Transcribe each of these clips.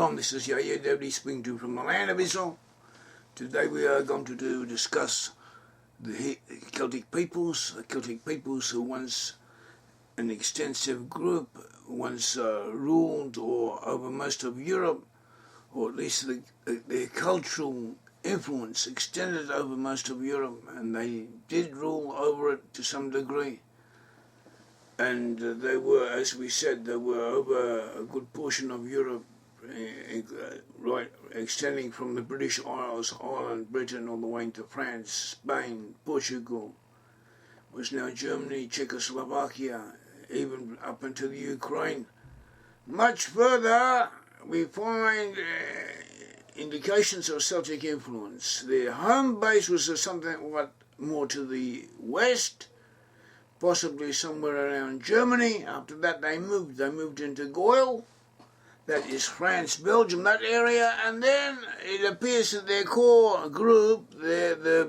Shalom, this is Yair, Davidiy speaking to you from the land of Israel. Today we are going to discuss the Celtic peoples. The Celtic peoples were once an extensive group, once ruled over most of Europe, or at least their cultural influence extended over most of Europe, and they did rule over it to some degree. And they were, as we said, they were over a good portion of Europe, right, extending from the British Isles, Ireland, Britain, all the way into France, Spain, Portugal, was now Germany, Czechoslovakia, even up into the Ukraine. Much further, we find indications of Celtic influence. Their home base was something more to the west, possibly somewhere around Germany. After that they moved into Gaul, that is France, Belgium, that area, and then it appears that their core group, the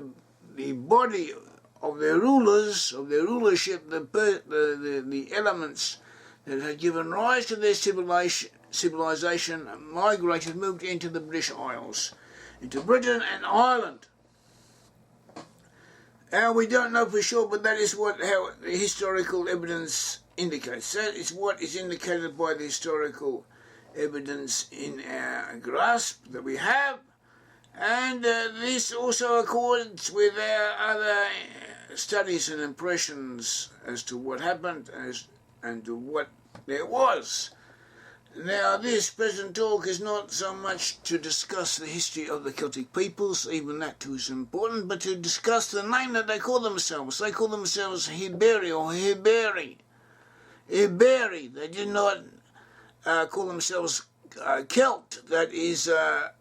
body of their rulers, of their rulership, the elements that had given rise to their civilization migrated, moved into the British Isles, into Britain and Ireland. Now, we don't know for sure, but that is how the historical evidence indicates. That is what is indicated by the historical evidence in our grasp that we have, and this also accords with our other studies and impressions as to what happened and to what there was. Now, this present talk is not so much to discuss the history of the Celtic peoples, even that too is important, but to discuss the name that they call themselves. They call themselves Hiberi or Hiberi. Iberi. They did not call themselves Celt. That is a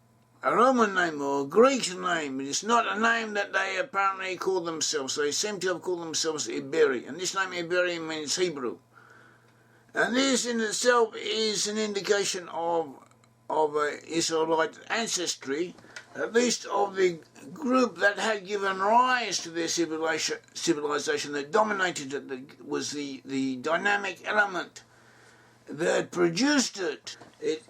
Roman name or a Greek name. It is not a name that they apparently call themselves. They seem to have called themselves Iberi, and this name Iberi means Hebrew. And this in itself is an indication of Israelite ancestry, at least of the group that had given rise to their civilization that dominated it, that was the dynamic element that produced it. It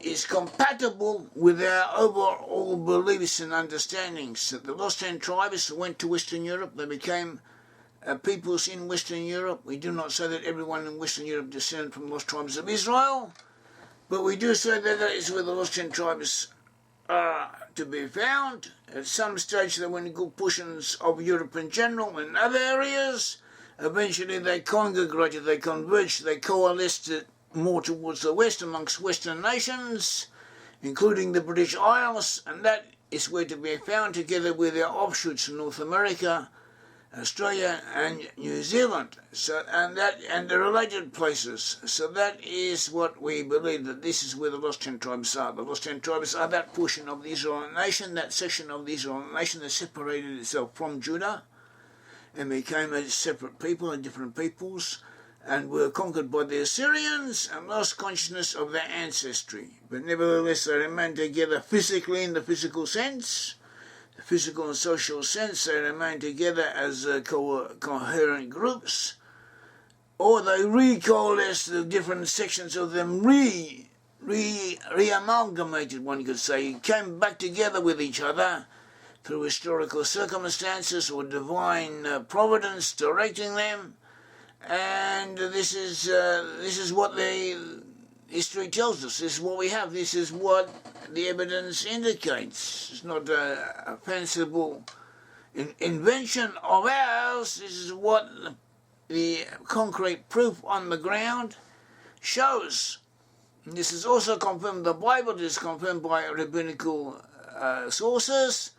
is compatible with our overall beliefs and understandings. That the lost 10 tribes went to Western Europe, they became peoples in Western Europe. We do not say that everyone in Western Europe descended from the lost tribes of Israel, but we do say that that is where the lost 10 tribes are to be found. At some stage they went in good portions of Europe in general and other areas. Eventually they congregated, they converged, they coalesced more towards the west amongst Western nations, including the British Isles, and that is where to be found together with their offshoots in North America, Australia and New Zealand, and the related places. So that is what we believe, that this is where the lost 10 tribes are. The lost 10 tribes are that portion of the Israelite nation, that section of the Israelite nation that separated itself from Judah and became a separate people and different peoples, and were conquered by the Assyrians and lost consciousness of their ancestry. But nevertheless they remained together physically, in the physical sense, the physical and social sense. They remain together as coherent groups, or they recoalesced, the different sections of them re-amalgamated, one could say, came back together with each other through historical circumstances or divine providence directing them. And this is what the history tells us. This is what we have. This is what the evidence indicates. It's not a fanciful invention of ours. This is what the concrete proof on the ground shows. And this is also confirmed. The Bible is confirmed by rabbinical sources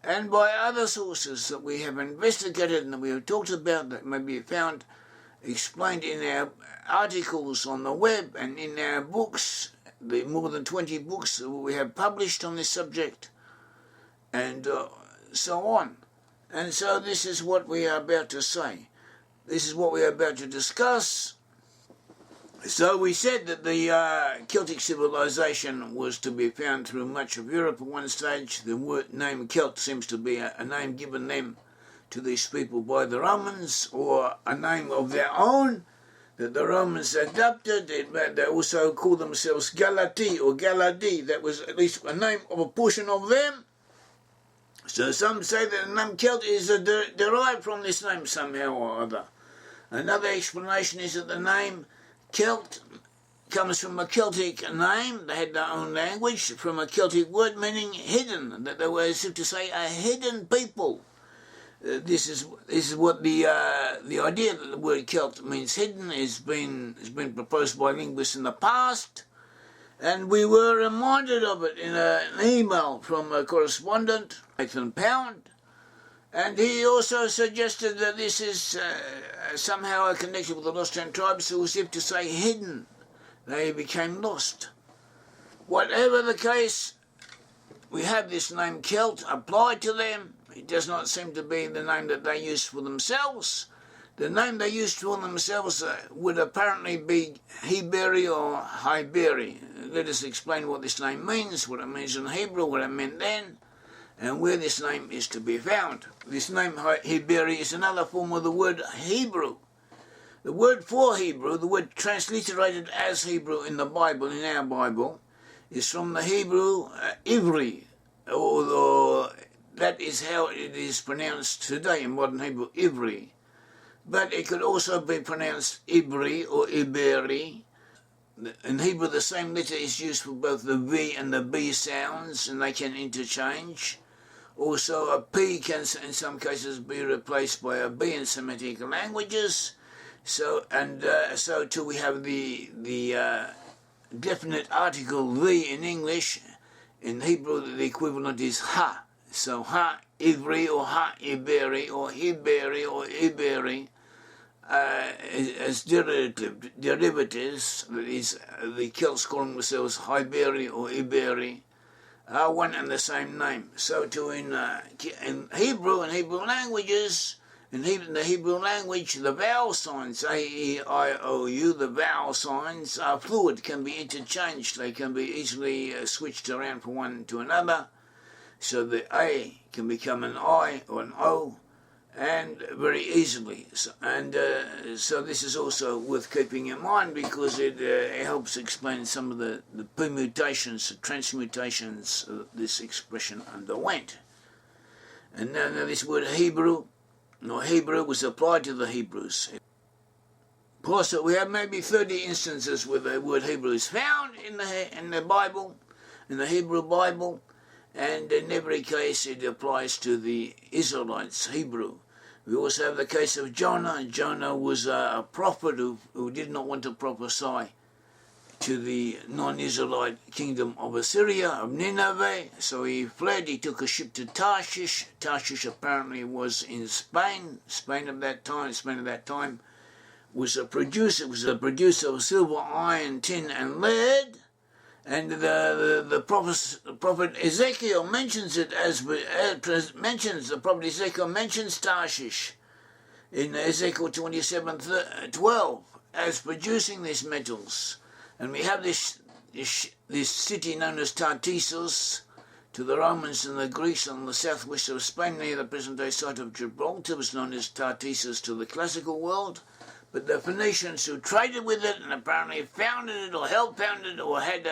and by other sources that we have investigated and that we have talked about, that may be found explained in our articles on the web and in our books, the more than 20 books that we have published on this subject, and so on. And so this is what we are about to say. This is what we are about to discuss. So we said that the Celtic civilization was to be found through much of Europe at one stage. The word name Celt seems to be a name given them to these people by the Romans, or a name of their own that the Romans adopted. They also called themselves Galati or Galadi. That was at least a name of a portion of them. So some say that the name Celt is derived from this name somehow or other. Another explanation is that the name Celt comes from a Celtic name. They had their own language, from a Celtic word meaning hidden, that they were, as if to say, a hidden people. This is what the idea that the word Celt means hidden has been proposed by linguists in the past, and we were reminded of it in an email from a correspondent, Nathan Pound, and he also suggested that this is somehow a connection with the Lost Ten Tribes, who was, if to say, hidden. They became lost. Whatever the case, we have this name Celt applied to them. It does not seem to be the name that they used for themselves. The name they used for themselves would apparently be Hiberi or Hiberi. Let us explain what this name means, what it means in Hebrew, what it meant then, and where this name is to be found. This name Hiberi is another form of the word Hebrew. The word for Hebrew, the word transliterated as Hebrew in the Bible, in our Bible, is from the Hebrew Iberi, or that is how it is pronounced today in modern Hebrew, Iberi. But it could also be pronounced Iberi or Iberi. In Hebrew, the same letter is used for both the V and the B sounds, and they can interchange. Also, a P can, in some cases, be replaced by a B in Semitic languages. So too we have the definite article the in English. In Hebrew, the equivalent is ha. So ha Iberi or ha Iberi or Hiberi or Iberi as derivatives, that is, the Celts calling themselves Hiberi or Iberi, are one and the same name. So too in Hebrew and Hebrew languages. In the Hebrew language, the vowel signs, A, E, I, O, U, the vowel signs are fluid, can be interchanged. They can be easily switched around from one to another. So the A can become an I or an O, and very easily. So this is also worth keeping in mind, because it helps explain some of the permutations, the transmutations this expression underwent. And now this word Hebrew, Hebrew, was applied to the Hebrews. Plus, we have maybe 30 instances where the word Hebrew is found in the Bible, in the Hebrew Bible, and in every case it applies to the Israelites, Hebrew. We also have the case of Jonah. Jonah was a prophet who did not want to prophesy to the non-Israelite kingdom of Assyria, of Nineveh, so he fled. He took a ship to Tarshish. Tarshish apparently was in Spain. Spain at that time was a producer of silver, iron, tin, and lead. And the prophet Ezekiel mentions it the prophet Ezekiel mentions Tarshish in Ezekiel 27:12 as producing these metals. And we have this city known as Tartessus to the Romans and the Greeks on the southwest of Spain, near the present-day site of Gibraltar, was known as Tartessus to the classical world. But the Phoenicians who traded with it and apparently founded it or helped found it or had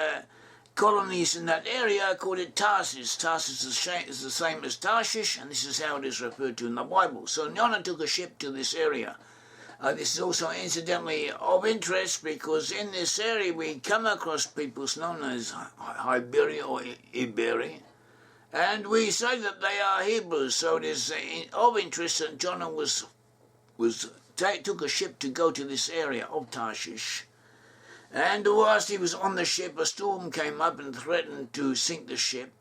colonies in that area called it Tarsus. Tarsus is the same as Tarshish, and this is how it is referred to in the Bible. So Jonah took a ship to this area. This is also incidentally of interest, because in this area we come across peoples known as Hiberi or Iberi, and we say that they are Hebrews. So it is of interest that Jonah took a ship to go to this area of Tarshish. And whilst he was on the ship, a storm came up and threatened to sink the ship.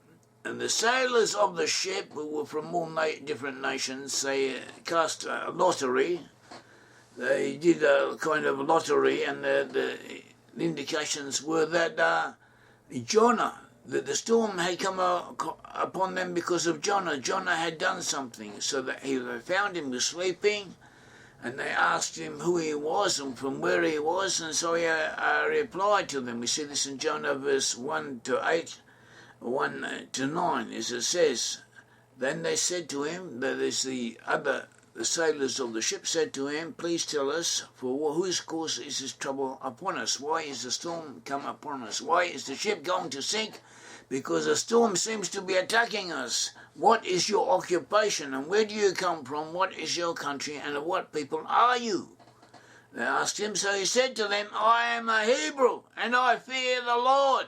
And the sailors of the ship, who were from all different nations, they cast a lottery. They did a kind of lottery, and the indications were that Jonah, that the storm had come upon them because of Jonah. Jonah had done something, so that they found him was sleeping, and they asked him who he was and from where he was, and so he replied to them. We see this in Jonah verse 1-8, 1-9, as it says. Then they said to him, that is the the sailors of the ship said to him, "Please tell us, for whose cause is this trouble upon us? Why is the storm come upon us? Why is the ship going to sink? Because a storm seems to be attacking us. What is your occupation, and where do you come from? What is your country, and of what people are you?" They asked him, so he said to them, "I am a Hebrew, and I fear the Lord,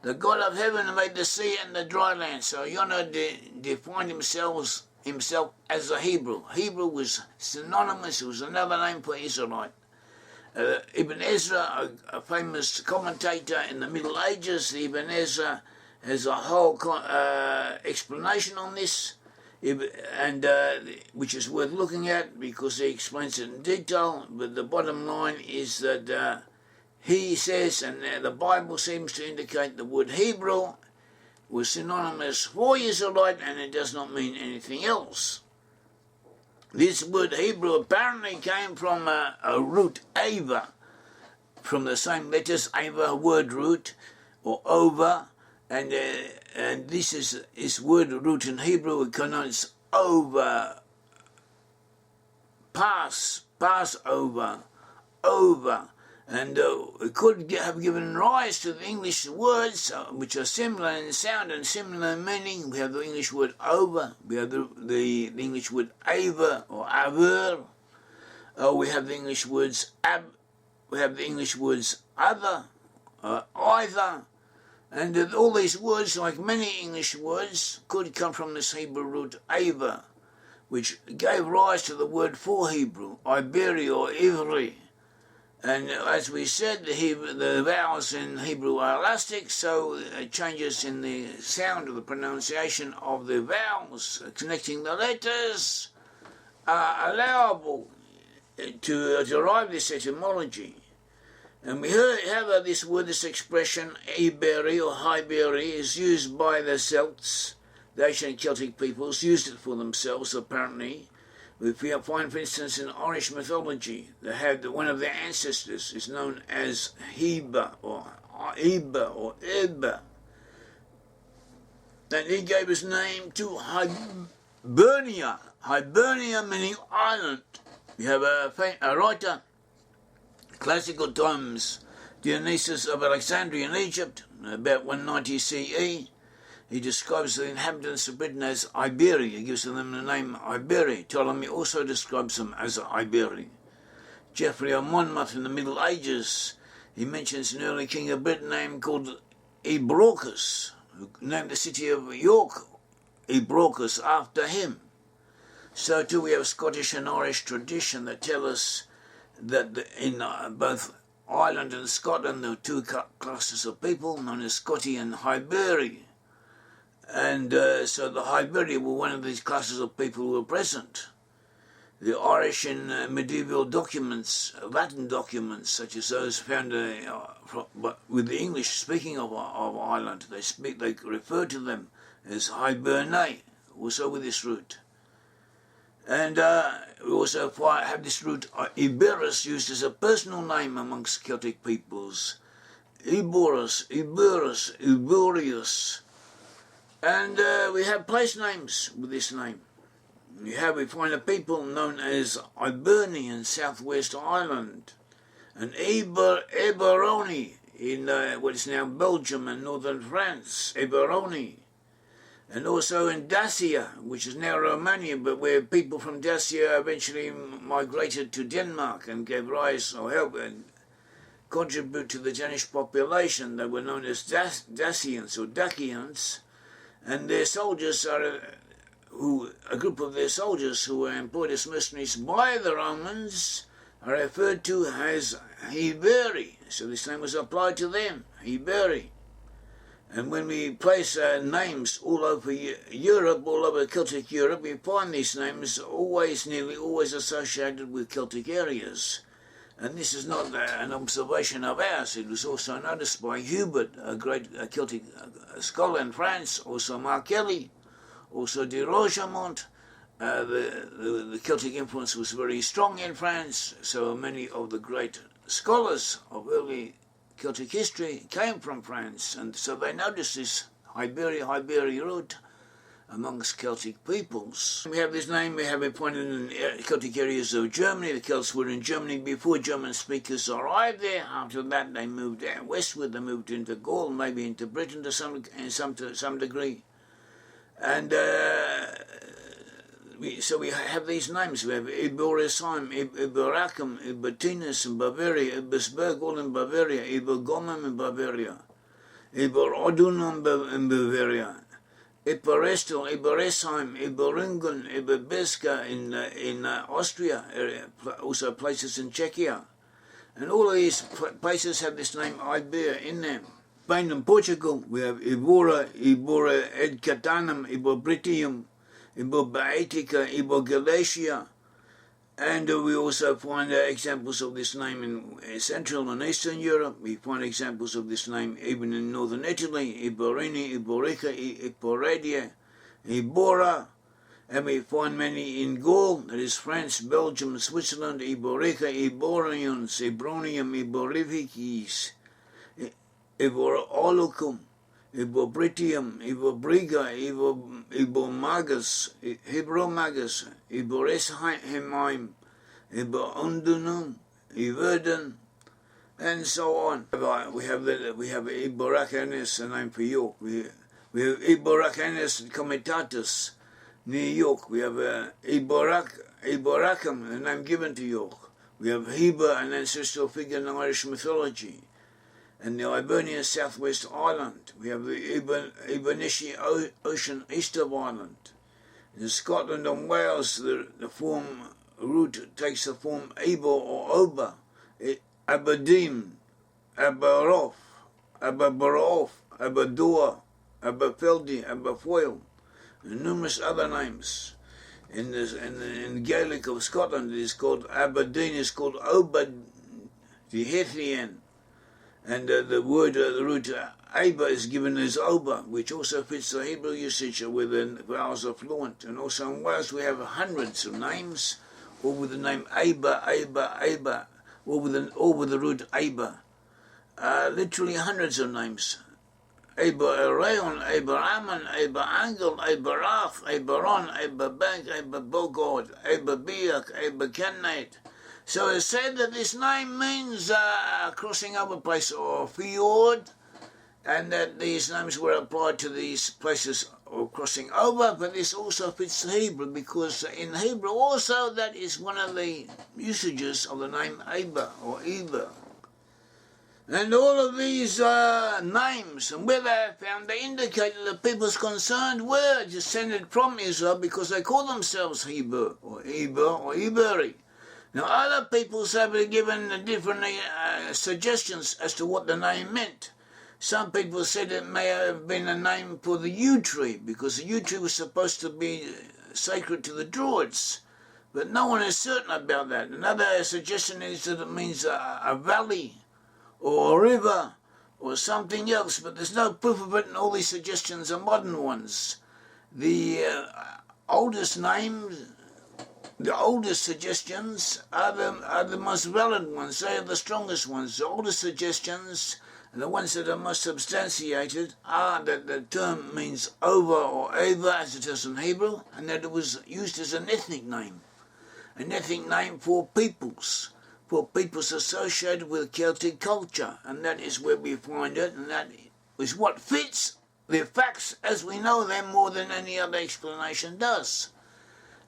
the God of heaven, who made the sea and the dry land." So Yonah defined himself as a Hebrew. Hebrew was synonymous, it was another name for Israelite. Ibn Ezra, a famous commentator in the Middle Ages, Ibn Ezra has a whole explanation on this, and which is worth looking at because he explains it in detail. But the bottom line is that he says, and the Bible seems to indicate the word Hebrew was synonymous for Israelite, and it does not mean anything else. This word Hebrew apparently came from a root Ava, from the same letters, Ava, word root, or over, and this word root in Hebrew, it connotes over, pass over, over. And it could have given rise to the English words, which are similar in sound and similar in meaning. We have the English word over, we have the English word aver or aver, we have the English words we have the English words other, either, and all these words, like many English words, could come from this Hebrew root aver, which gave rise to the word for Hebrew, Iberi or Iberi. And as we said, the vowels in Hebrew are elastic, so changes in the sound of the pronunciation of the vowels connecting the letters are allowable to derive this etymology. And we have this word, this expression, Iberi or Hiberi, is used by the Celts, the ancient Celtic peoples, used it for themselves apparently. We find, for instance, in Irish mythology, they had one of their ancestors is known as Heber or Eber, and he gave his name to Hibernia. Hibernia meaning island. We have a writer, classical times, Dionysius of Alexandria in Egypt, about 190 CE. He describes the inhabitants of Britain as Iberi. He gives them the name Iberi. Ptolemy also describes them as Iberi. Geoffrey of Monmouth in the Middle Ages, he mentions an early king of Brit-Am called Ebraucus, who named the city of York Ebraucus after him. So too we have Scottish and Irish tradition that tell us that in both Ireland and Scotland there are two classes of people known as Scotti and Hiberi. And so the Hiberi were one of these classes of people who were present. The Irish in medieval documents, Latin documents, such as those found with the English speaking of Ireland, they refer to them as Hibernae, also with this root. And we also have this root Iberus used as a personal name amongst Celtic peoples. Iborus, Iberus, Iberius. And we have place names with this name. We find a people known as Iberi in southwest Ireland, and Eberoni in what is now Belgium and northern France, Eberoni, and also in Dacia, which is now Romania, but where people from Dacia eventually migrated to Denmark and gave rise or helped and contribute to the Danish population. They were known as Dacians or Dacians, and their soldiers are a group of their soldiers who were employed as mercenaries by the Romans are referred to as Hiberi. So this name was applied to them, Hiberi. And when we place names all over Europe, all over Celtic Europe, we find these names nearly always associated with Celtic areas. And this is not an observation of ours. It was also noticed by Hubert, a great Celtic scholar in France, also Mark Kelly, also de Rogemont. The Celtic influence was very strong in France, so many of the great scholars of early Celtic history came from France, and so they noticed this Hiberi root amongst Celtic peoples. We have this name, we have it pointed in Celtic areas of Germany. The Celts were in Germany before German speakers arrived there. After that they moved westward, they moved into Gaul, maybe into Britain to some degree. And so we have these names. We have Iberisheim, Iberacum, Ibertinus in Bavaria, Ibersberg all in Bavaria, Ibergomem in Bavaria, Iberodunum in Bavaria, Iberestel, Iberesheim, Iberungen, Iberbeska in Austria, also places in Czechia. And all of these places have this name Iber in them. Spain and Portugal, we have Ibora, Ibora Edcatanum, Ibor Brit-Am, Ibor Baetica, Ibor Galatia. And we also find examples of this name in Central and Eastern Europe. We find examples of this name even in Northern Italy, Iberini, Iborica, Iboradia, Ibora. And we find many in Gaul, that is France, Belgium, Switzerland, Iborica, Iborians, Ibronium, Iborificis, Ibor-Olucum, Ibor-Brit-Am, Ibor-Briga, Ibor-Magus, Hebromagus, Ibor-Esheim, Ibor-Undunum, Iverden, and so on. We have Iboracanus, a name for York. We have Iboracanus Comitatus, near York. We have Iboracum, a name given to York. We have Heber, an ancestral figure in Irish mythology. And the Iberian Southwest Island. We have the Iberian Ocean east of Ireland. In Scotland and Wales, the root takes the form Eber or Ober, Aberdeen, Aberoff, Aberbaroff, Aberdor, Aberfeldy, Aberfoyle, and numerous other names. In Gaelic of Scotland, it is called Aberdeen, is called Obad, the Hethian. And the root Aber is given as Ober, which also fits the Hebrew usage where the vowels are fluent. And also in Wales we have hundreds of names, all with the name Aber, all with the root Aber. Literally hundreds of names. Aber Arayon, Aber Ammon, Aber Angel, Aber Raf, Aber On, Aber Bank, Aber Bogod, Aber Biak, Aber Cannate. So it's said that this name means crossing over place or fjord, and that these names were applied to these places or crossing over, but this also fits the Hebrew, because in Hebrew also that is one of the usages of the name Aber or Eber. And all of these names and where they are found, they indicate that the peoples concerned were descended from Israel because they call themselves Heber or Iberi. Now, other peoples have been given different suggestions as to what the name meant. Some people said it may have been a name for the yew tree, because the yew tree was supposed to be sacred to the Druids. But no one is certain about that. Another suggestion is that it means a valley or a river or something else, but there's no proof of it, and all these suggestions are modern ones. The oldest names, the oldest suggestions are the most valid ones. They are the strongest ones. The oldest suggestions, and the ones that are most substantiated, are that the term means over or Ava, as it is in Hebrew, and that it was used as an ethnic name for peoples associated with Celtic culture, and that is where we find it, and that is what fits the facts as we know them more than any other explanation does.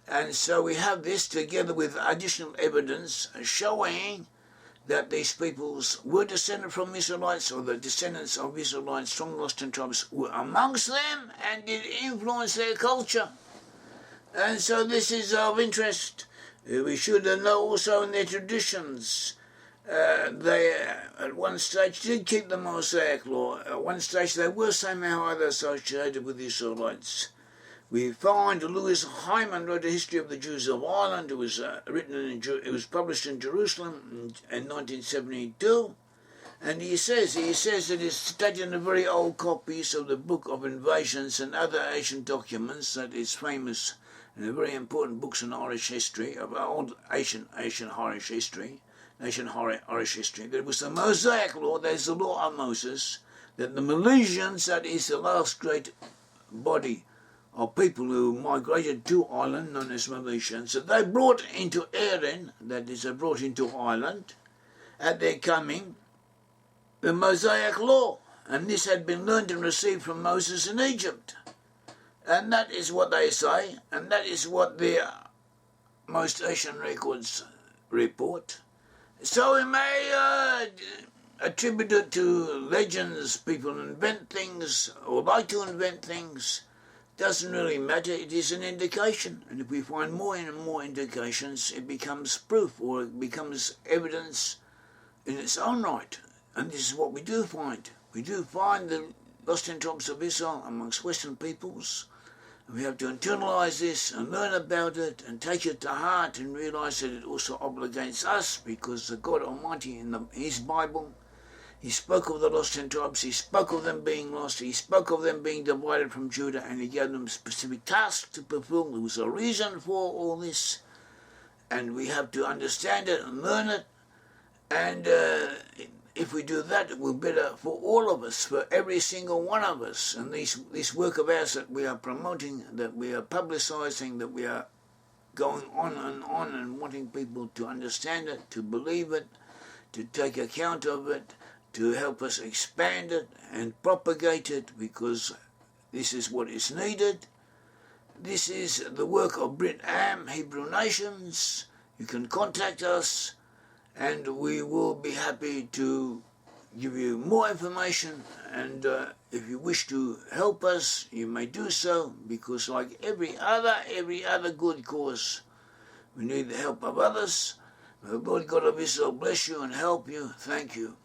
And so we have this together with additional evidence showing that these peoples were descended from Israelites, or the descendants of Israelites, strong lost in tribes, were amongst them and did influence their culture. And so this is of interest. We should know also in their traditions. They at one stage did keep the Mosaic law. At one stage they were somehow either associated with the Israelites. We find Louis Hyman wrote a history of the Jews of Ireland. It was it was published in Jerusalem in 1972, and he says that it's stated in the very old copies of the Book of Invasions and other ancient documents that is famous in the very important books in Irish history of old ancient Irish history, Irish history. That it was the Mosaic law, that is the law of Moses, that the Milesians, that is the last great body of people who migrated to Ireland, known as Mauritians. So they brought into Erin, that is, they brought into Ireland, at their coming, the Mosaic law. And this had been learned and received from Moses in Egypt. And that is what they say, and that is what their most ancient records report. So we may attribute it to legends. People invent things, or like to invent things. Doesn't really matter, it is an indication. And if we find more and more indications, it becomes proof, or it becomes evidence in its own right. And this is what we do find. We do find the lost in tribes of Israel amongst Western peoples. And we have to internalise this and learn about it and take it to heart and realise that it also obligates us, because the God Almighty in His Bible, He spoke of the lost 10 tribes, He spoke of them being lost, He spoke of them being divided from Judah, and He gave them specific tasks to fulfill. There was a reason for all this, and we have to understand it and learn it, and if we do that, it will be better for all of us, for every single one of us. And this work of ours that we are promoting, that we are publicising, that we are going on and wanting people to understand it, to believe it, to take account of it, to help us expand it and propagate it, because this is what is needed. This is the work of Brit-Am, Hebrew nations. You can contact us, and we will be happy to give you more information. And if you wish to help us, you may do so, because like every other good cause, we need the help of others. May the Lord God of Israel bless you and help you. Thank you.